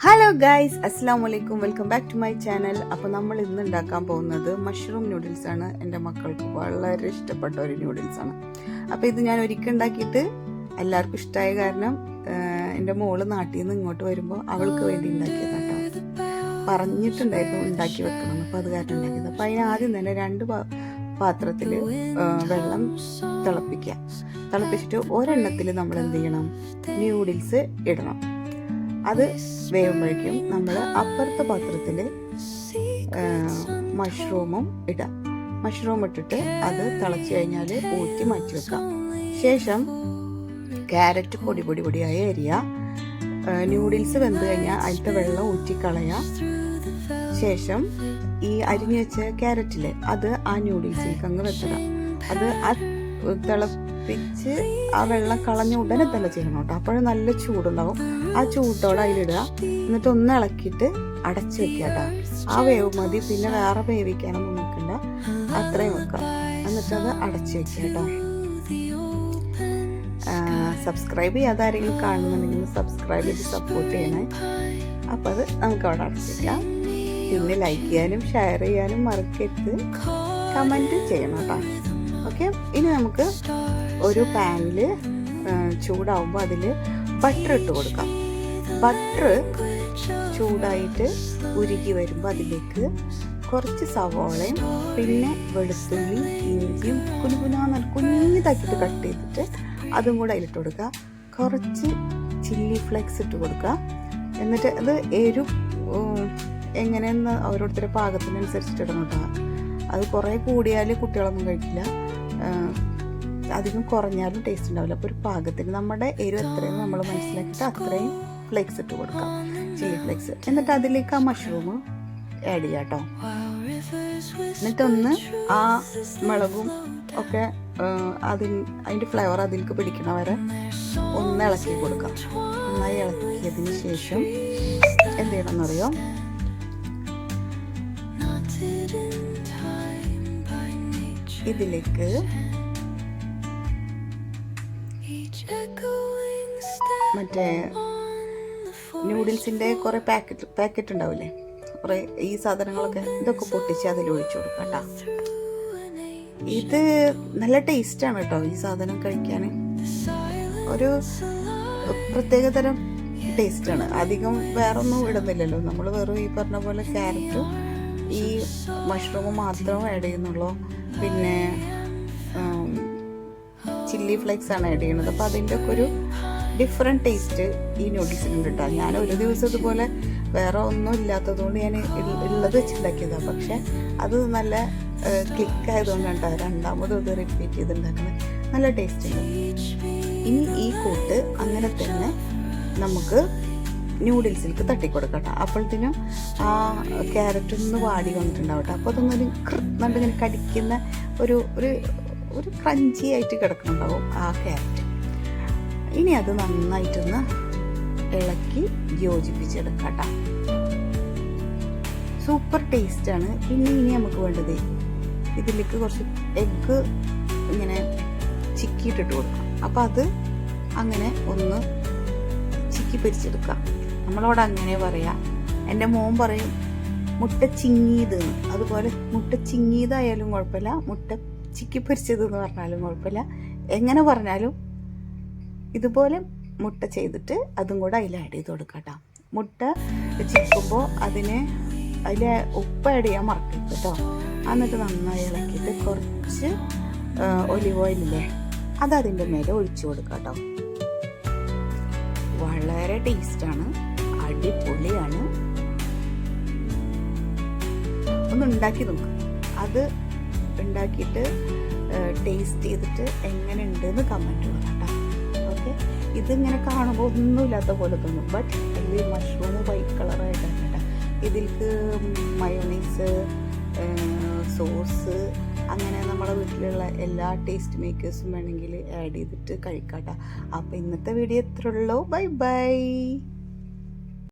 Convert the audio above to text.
Hello guys, അസ്സലാമു അലൈക്കും. Welcome back to my channel. അപ്പോൾ നമ്മൾ ഇന്ന് ഉണ്ടാക്കാൻ പോകുന്നത് മഷ്റൂം നൂഡിൽസ് ആണ്. എൻ്റെ മക്കൾക്ക് വളരെ ഇഷ്ടപ്പെട്ട ഒരു നൂഡിൽസ് ആണ്. അപ്പോൾ ഇത് ഞാൻ ഒരിക്കൽ ഉണ്ടാക്കിയിട്ട് എല്ലാവർക്കും ഇഷ്ടമായ കാരണം എൻ്റെ മോള് നാട്ടിൽ നിന്ന് ഇങ്ങോട്ട് വരുമ്പോൾ അവൾക്ക് വേണ്ടി ഉണ്ടാക്കിയത് കേട്ടോ. പറഞ്ഞിട്ടുണ്ടായിരുന്നു ഉണ്ടാക്കി വെക്കണം, അപ്പോൾ അത് കാരണം ഉണ്ടാക്കിയത്. അപ്പോൾ അതിന് ആദ്യം തന്നെ 2 പാത്രത്തിൽ വെള്ളം തിളപ്പിച്ചിട്ട് ഒരെണ്ണത്തിൽ നമ്മൾ എന്ത് ചെയ്യണം, നൂഡിൽസ് ഇടണം. അത് വേവുമ്പോഴേക്കും നമ്മൾ അപ്പുറത്തെ പാത്രത്തിൽ മഷ്റൂമും ഇടാം. മഷ്റൂം ഇട്ടിട്ട് അത് തിളച്ച് കഴിഞ്ഞാൽ ഊറ്റി മാറ്റി വെക്കാം. ശേഷം ക്യാരറ്റ് പൊടിയായി അരിയുക. നൂഡിൽസ് വെന്ത് കഴിഞ്ഞാൽ അതിലത്തെ വെള്ളം ഊറ്റിക്കളയാം. ശേഷം ഈ അരിഞ്ഞു വെച്ച ക്യാരറ്റിൽ അത് ആ നൂഡിൽസിലേക്ക് അങ്ങ് വെച്ചിടാം. അത് തിളപ്പിച്ച് ആ വെള്ളം കളഞ്ഞ ഉടനെ തന്നെ ചെയ്യണം കേട്ടോ. അപ്പോഴും നല്ല ചൂടുണ്ടാവും. ആ ചൂട്ടോടെ അതിലിടുക. എന്നിട്ട് ഒന്ന് ഇളക്കിയിട്ട് അടച്ചു വെക്കുക കേട്ടോ. ആ വേവ് മതി, പിന്നെ വേറെ വേവിക്കാനൊന്നും നിൽക്കണ്ട, അത്രയും വെക്കാം. എന്നിട്ടത് അടച്ചു വെക്കുക കേട്ടോ. സബ്സ്ക്രൈബ് ചെയ്യാതെ ആരെങ്കിലും കാണുന്നുണ്ടെങ്കിൽ സബ്സ്ക്രൈബ് ചെയ്ത് സപ്പോർട്ട് ചെയ്യണേ. അപ്പോൾ അത് നമുക്ക് അവിടെ അടച്ചു വെക്കാം. പിന്നെ ലൈക്ക് ചെയ്യാനും ഷെയർ ചെയ്യാനും മറക്കരുത്, കമൻറ്റ് ചെയ്യണം കേട്ടോ. ഓക്കെ, ഇനി നമുക്ക് ഒരു പാനിൽ ചൂടാവുമ്പോൾ അതിൽ ബട്ടർ ഇട്ട് കൊടുക്കാം. ബട്ടർ ചൂടായിട്ട് ഉരുകി വരുമ്പോൾ അതിലേക്ക് കുറച്ച് സവോളയും പിന്നെ വെളുത്തുള്ളി ഇഞ്ചിയും കുഞ്ഞിതാക്കിയിട്ട് കട്ട് ചെയ്തിട്ട് അതും കൂടെ അതിലിട്ട് കൊടുക്കുക. കുറച്ച് ചില്ലി ഫ്ലേക്സ് ഇട്ട് കൊടുക്കുക. എന്നിട്ട് അത് എങ്ങനെയെന്ന് ഓരോരുത്തരുടെ പാകത്തിനനുസരിച്ചിട്ട് ഇടണം കേട്ടോ. അത് കുറേ കൂടിയാൽ കുട്ടികളൊന്നും കഴിക്കില്ല, അധികം കുറഞ്ഞാലും ടേസ്റ്റ് ഉണ്ടാവില്ല. അപ്പോൾ ഒരു പാകത്തിന് നമ്മുടെ എരിവ് എത്രയും നമ്മൾ മനസ്സിലാക്കിയിട്ട് അത്രയും ഫ്ലേക്സ് ഇട്ട് കൊടുക്കാം, ചില്ലി ഫ്ലേക്സ്. എന്നിട്ട് അതിലേക്ക് ആ മഷ്റൂം ആഡ് ചെയ്യാം കേട്ടോ. എന്നിട്ടൊന്ന് ആ മുളകും ഒക്കെ അതിൻ്റെ ഫ്ലേവർ അതിലേക്ക് പിടിക്കണ വരെ ഒന്ന് ഇളക്കി കൊടുക്കാം. നന്നായി ഇളക്കിയതിന് ശേഷം എന്ത് ചെയ്യണമെന്നറിയോ, ഇതിലേക്ക് മറ്റേ നൂഡിൽസിൻ്റെ കുറേ പാക്കറ്റ് ഉണ്ടാവില്ലേ, കുറേ ഈ സാധനങ്ങളൊക്കെ, ഇതൊക്കെ പൊട്ടിച്ച് അതിൽ ഒഴിച്ചു കൊടുക്കാം കേട്ടോ. ഇത് നല്ല ടേസ്റ്റാണ് കേട്ടോ. ഈ സാധനം കഴിക്കാൻ ഒരു പ്രത്യേകതരം ടേസ്റ്റാണ്. അധികം വേറൊന്നും ഇടുന്നില്ലല്ലോ, നമ്മൾ വെറും ഈ പറഞ്ഞ പോലെ ക്യാരറ്റും ഈ മഷ്റൂമും മാത്രം ആഡ് ചെയ്യുന്നുള്ളൂ. പിന്നെ ചില്ലി ഫ്ലേക്സ് ആണ് ആഡ് ചെയ്യുന്നത്. അപ്പോൾ അതിൻ്റെ ഒക്കെ ഒരു ഡിഫറെൻറ്റ് ടേസ്റ്റ് ഈ നൂഡിൽസിനുണ്ട് കേട്ടോ. ഞാൻ ഒരു ദിവസം ഇതുപോലെ വേറെ ഒന്നും ഇല്ലാത്തതുകൊണ്ട് ഞാൻ ഉള്ളത് വെച്ചുണ്ടാക്കിയതാണ്. പക്ഷേ അത് നല്ല ക്ലിക്കായതുകൊണ്ടാണ് കേട്ടോ രണ്ടാമതും ഇത് റിപ്പീറ്റ് ചെയ്തുണ്ടാക്കുന്നത്. നല്ല ടേസ്റ്റ് ഉണ്ട്. ഇനി ഈ കൂട്ട് അങ്ങനെ തന്നെ നമുക്ക് നൂഡിൽസിലേക്ക് തട്ടിക്കൊടുക്കട്ടോ. അപ്പോഴത്തേനും ആ ക്യാരറ്റ് ഒന്ന് വാടി വന്നിട്ടുണ്ടാവും കേട്ടോ. അപ്പോൾ അതൊന്നൊരു കൃത്യം ഇങ്ങനെ കടിക്കുന്ന ഒരു ഒരു ക്രഞ്ചി ആയിട്ട് കിടക്കുന്നുണ്ടാവും ആ ക്യാരറ്റ്. ഇനി അത് നന്നായിട്ടൊന്ന് ഇളക്കി യോജിപ്പിച്ചെടുക്കാം കേട്ടോ. സൂപ്പർ ടേസ്റ്റാണ്. ഇനി നമുക്ക് വേണ്ടത് ഇതിലേക്ക് കുറച്ച് എഗ്ഗ് ഇങ്ങനെ ചിക്കിയിട്ടിട്ട് കൊടുക്കാം. അപ്പോൾ അത് അങ്ങനെ ഒന്ന് ചിക്കി പൊരിച്ചെടുക്കാം. നമ്മളവിടെ അങ്ങനെ പറയാം. എൻ്റെ മോൻ പറയും മുട്ട ചിങ്ങിയത്. അതുപോലെ മുട്ട ചിങ്ങിയതായാലും കുഴപ്പമില്ല, മുട്ട ചിക്കി പൊരിച്ചത് എന്ന് പറഞ്ഞാലും കുഴപ്പമില്ല. എങ്ങനെ പറഞ്ഞാലും ഇതുപോലെ മുട്ട ചെയ്തിട്ട് അതും കൂടെ അതിൽ ആഡ് ചെയ്ത് കൊടുക്കാം കേട്ടോ. മുട്ട ചിക്കുമ്പോൾ അതിൽ ഉപ്പ് ആഡ് ചെയ്യാൻ മറക്കരുത് കേട്ടോ. എന്നിട്ട് നന്നായി ഇളക്കിയിട്ട് കുറച്ച് ഒലിവ് ഓയിലില്ലേ, അത് അതിൻ്റെ മേലെ ഒഴിച്ചു കൊടുക്കാം കേട്ടോ. വളരെ ടേസ്റ്റാണ്, അടിപൊളിയാണ്. ഒന്ന് ഉണ്ടാക്കി നോക്കുക. അത് ഉണ്ടാക്കിയിട്ട് ടേസ്റ്റ് ചെയ്തിട്ട് എങ്ങനെ ഉണ്ടെന്ന് കമൻറ്റ് പറയാം കേട്ടോ. ഓക്കെ, ഇതിങ്ങനെ കാണുമ്പോൾ ഒന്നുമില്ലാത്ത പോലെ തോന്നും, ബട്ട് ഇതിൽ മഷ്റൂം വൈറ്റ് കളറായിട്ടാണ് കേട്ടോ. ഇതിലേക്ക് മയോണൈസ്, സോസ്, അങ്ങനെ നമ്മുടെ വീട്ടിലുള്ള എല്ലാ ടേസ്റ്റ് മേക്കേഴ്സും വേണമെങ്കിൽ ആഡ് ചെയ്തിട്ട് കഴിക്കാം കേട്ടോ. അപ്പോൾ ഇന്നത്തെ വീഡിയോ എത്ര ഉള്ളൂ. Bye bye.